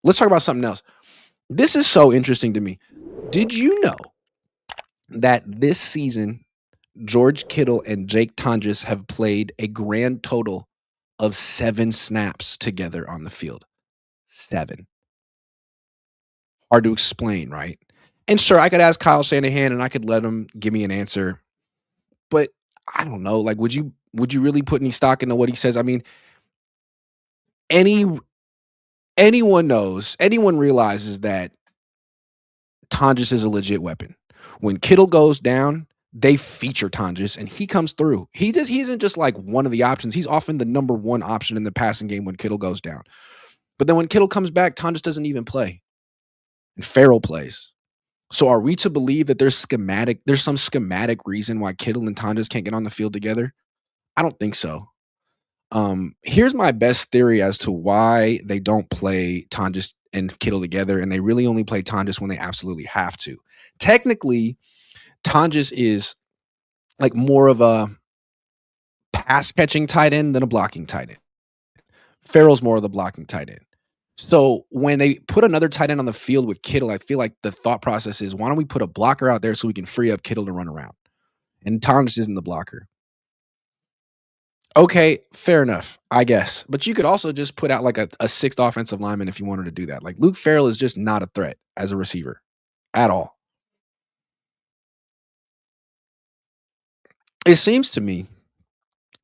Let's talk about something else. This is so interesting to me. Did you know that this season, George Kittle and Jake Tonges have played a grand total of 7 snaps together on the field? 7. Hard to explain, right? And sure, I could ask Kyle Shanahan and I could let him give me an answer, but I don't know. Like, would you really put any stock into what he says? I mean, any anyone knows, anyone realizes that Tonges is a legit weapon. When Kittle goes down, they feature Tonges and he comes through. He isn't just like one of the options. He's often the number one option in the passing game when Kittle goes down. But then when Kittle comes back, Tonges doesn't even play. And Farrell plays. So are we to believe that there's some schematic reason why Kittle and Tonges can't get on the field together? I don't think so. Here's my best theory as to why they don't play Tonges and Kittle together, and they really only play Tonges when they absolutely have to. Technically, Tonges is like more of a pass catching tight end than a blocking tight end. Farrell's more of the blocking tight end. So when they put another tight end on the field with Kittle, I feel like the thought process is, why don't we put a blocker out there so we can free up Kittle to run around? And Tonges isn't the blocker. Okay, fair enough, I guess. But you could also just put out like a sixth offensive lineman if you wanted to do that. Like, Luke Farrell is just not a threat as a receiver at all. It seems to me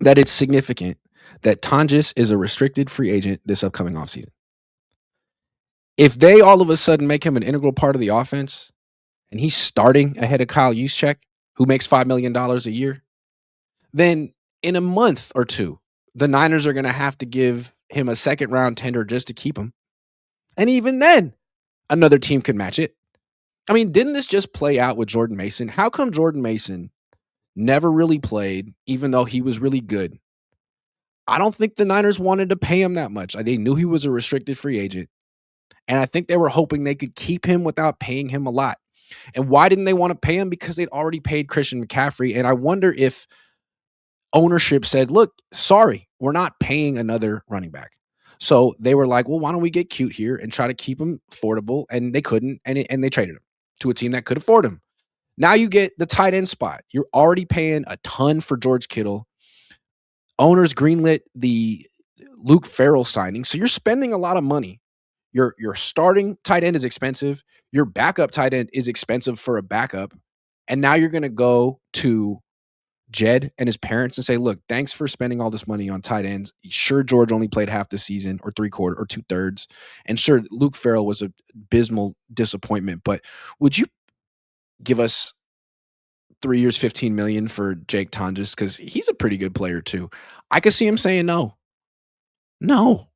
that it's significant that Tonges is a restricted free agent this upcoming offseason. If they all of a sudden make him an integral part of the offense and he's starting ahead of Kyle Juszczyk, who makes $5 million a year, then in a month or two, the Niners are going to have to give him a second round tender just to keep him. And even then, another team could match it. I mean, didn't this just play out with Jordan Mason? How come Jordan Mason never really played, even though he was really good? I don't think the Niners wanted to pay him that much. They knew he was a restricted free agent. And I think they were hoping they could keep him without paying him a lot. And why didn't they want to pay him? Because they'd already paid Christian McCaffrey. And I wonder if ownership said, look, sorry, we're not paying another running back. So they were like, well, why don't we get cute here and try to keep him affordable? And they couldn't, and they traded him to a team that could afford him. Now you get the tight end spot. You're already paying a ton for George Kittle. Owners greenlit the Luke Farrell signing. So you're spending a lot of money. Your starting tight end is expensive. Your backup tight end is expensive for a backup. And now you're going to go to Jed and his parents and say, look, thanks for spending all this money on tight ends. Sure, George only played half the season or 3/4 or 2/3. And sure, Luke Farrell was an abysmal disappointment. But would you give us 3 years, $15 million for Jake Tonges? Because he's a pretty good player too. I could see him saying no. No.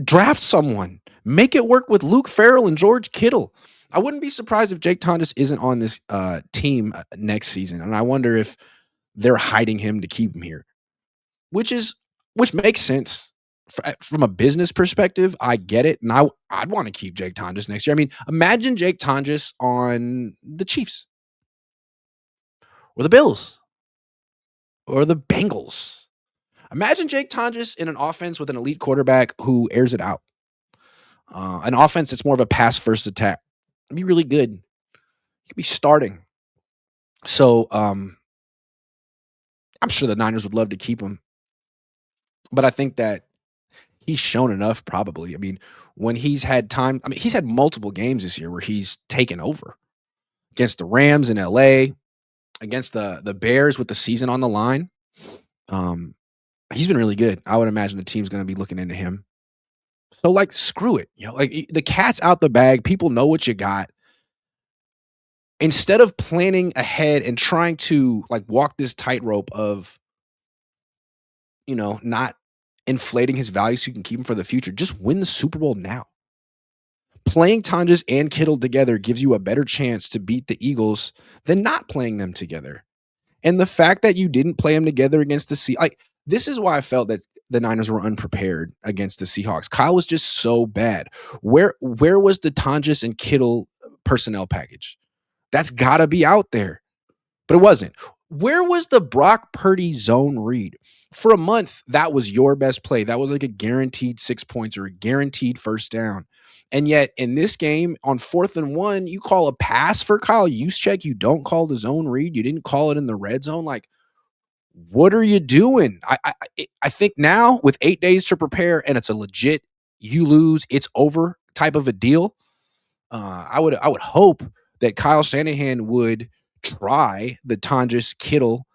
Draft someone. Make it work with Luke Farrell and George Kittle. I wouldn't be surprised if Jake Tonges isn't on this team next season. And I wonder if they're hiding him to keep him here, which makes sense from a business perspective. I get it. And I'd want to keep Jake Tonges next year. I mean, imagine Jake Tonges on the Chiefs or the Bills or the Bengals. Imagine Jake Tonges in an offense with an elite quarterback who airs it out. An offense that's more of a pass-first attack. It'd be really good. He could be starting. So I'm sure the Niners would love to keep him. But I think that he's shown enough probably. I mean, when he's had time, he's had multiple games this year where he's taken over. Against the Rams in LA, against the Bears with the season on the line. He's been really good. I would imagine the team's going to be looking into him. So, like, screw it. Like, the cat's out the bag. People know what you got. Instead of planning ahead and trying to, like, walk this tightrope of, not inflating his value so you can keep him for the future, just win the Super Bowl now. Playing Tonges and Kittle together gives you a better chance to beat the Eagles than not playing them together. And the fact that you didn't play them together against the Seahawks, this is why I felt that the Niners were unprepared against the Seahawks. Kyle was just so bad. Where was the Tonges and Kittle personnel package? That's got to be out there. But it wasn't. Where was the Brock Purdy zone read? For a month, that was your best play. That was like a guaranteed 6 points or a guaranteed first down. And yet in this game, on 4th and 1, you call a pass for Kyle Juszczyk. You don't call the zone read. You didn't call it in the red zone. Like, what are you doing? I think now with 8 days to prepare and it's a legit you lose, it's over type of a deal. I would hope that Kyle Shanahan would try the Tonges Kittle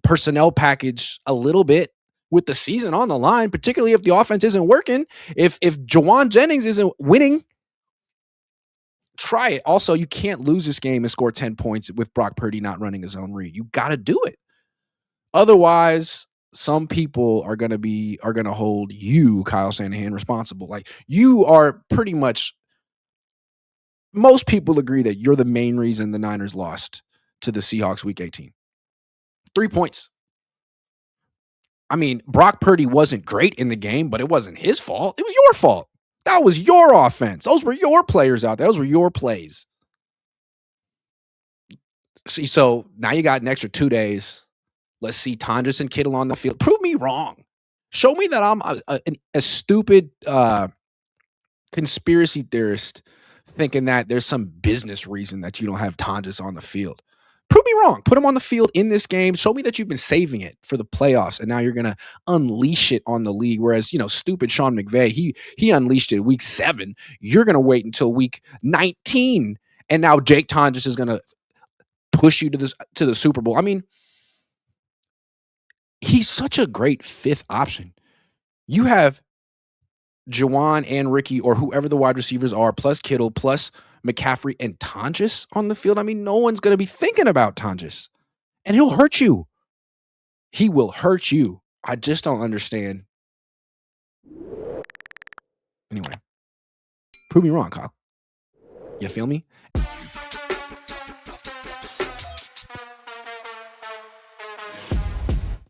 personnel package a little bit with the season on the line, particularly if the offense isn't working. If Jawan Jennings isn't winning, try it. Also, you can't lose this game and score 10 points with Brock Purdy not running his own read. You got to do it. Otherwise, some people are gonna hold you, Kyle Shanahan, responsible. Like, you are pretty much. Most people agree that you're the main reason the Niners lost to the Seahawks Week 18. 3 points. I mean, Brock Purdy wasn't great in the game, but it wasn't his fault. It was your fault. That was your offense. Those were your players out there. Those were your plays. See, so now you got an extra 2 days. Let's see Tonges and Kittle on the field. Prove me wrong. Show me that I'm a stupid conspiracy theorist thinking that there's some business reason that you don't have Tonges on the field. Prove me wrong. Put him on the field in this game. Show me that you've been saving it for the playoffs, and now you're going to unleash it on the league. Whereas, stupid Sean McVay, he unleashed it week 7. You're going to wait until week 19, and now Jake Tonges is going to push you to the Super Bowl. I mean, he's such a great 5th option. You have Juwan and Ricky or whoever the wide receivers are, plus Kittle, plus McCaffrey and Tonges on the field. I mean, no one's going to be thinking about Tonges, and he'll hurt you. He will hurt you. I just don't understand. Anyway, prove me wrong, Kyle. You feel me?